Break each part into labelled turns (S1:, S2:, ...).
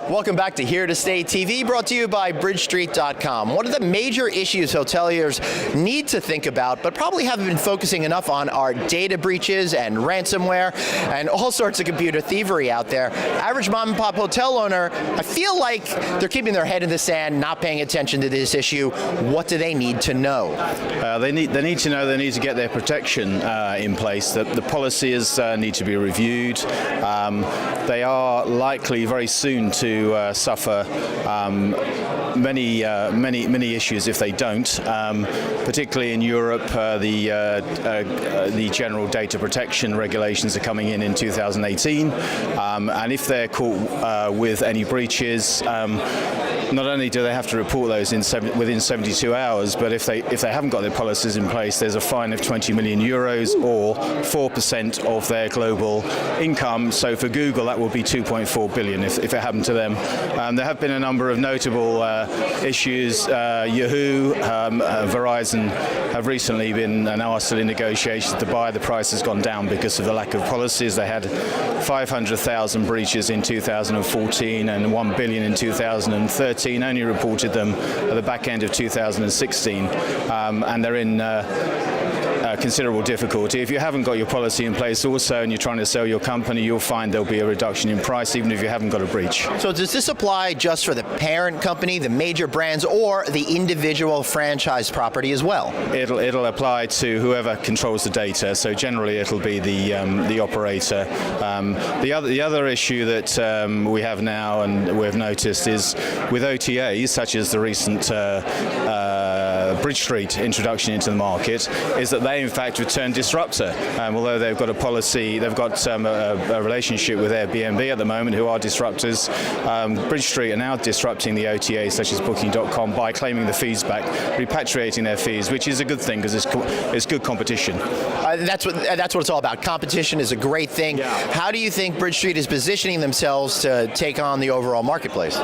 S1: Welcome back to Here to Stay TV, brought to you by BridgeStreet.com. One of the major issues hoteliers need to think about, but probably haven't been focusing enough on, are data breaches and ransomware and all sorts of computer thievery out there. Average mom and pop hotel owner, I feel like they're keeping their head in the sand, not paying attention to this issue. What do they need to know?
S2: They need to know they need to get their protection in place, that the policies need to be reviewed. They are likely very soon to suffer many issues if they don't. Particularly in Europe, the general data protection regulations are coming in 2018, and if they're caught with any breaches, not only do they have to report those within 72 hours, but if they haven't got their policies in place, there's a fine of 20 million euros or 4% of their global income. So for Google, that will be 2.4 billion if it happened to them. There have been a number of notable issues. Yahoo, Verizon have recently been now still in negotiations to buy. The price has gone down because of the lack of policies. They had 500,000 breaches in 2014 and 1 billion in 2013. Only reported them at the back end of 2016, and they're in considerable difficulty. If you haven't got your policy in place also and you're trying to sell your company, you'll find there'll be a reduction in price even if you haven't got a breach.
S1: So does this apply just for the parent company, the major brands, or the individual franchise property as well?
S2: It'll apply to whoever controls the data. So generally it'll be the operator. The other issue that we have now and we've noticed is with OTAs, such as the recent BridgeStreet introduction into the market, is that they in fact return disruptor. Although they've got a policy, they've got a relationship with Airbnb at the moment, who are disruptors. BridgeStreet are now disrupting the OTAs such as Booking.com by claiming the fees back, repatriating their fees, which is a good thing because it's good competition.
S1: That's what it's all about. Competition is a great thing.
S2: Yeah.
S1: How do you think BridgeStreet is positioning themselves to take on the overall marketplace?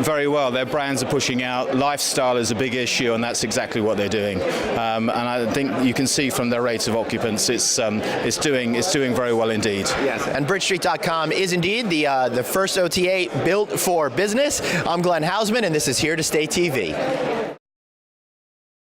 S2: Very well. Their brands are pushing out. Lifestyle is a big issue, and that's exactly what they're doing. And I think you can see from their rates of occupancy, it's doing very well indeed.
S1: Yes. And BridgeStreet.com is indeed the first OTA built for business. I'm Glenn Hausman, and this is Here to Stay TV.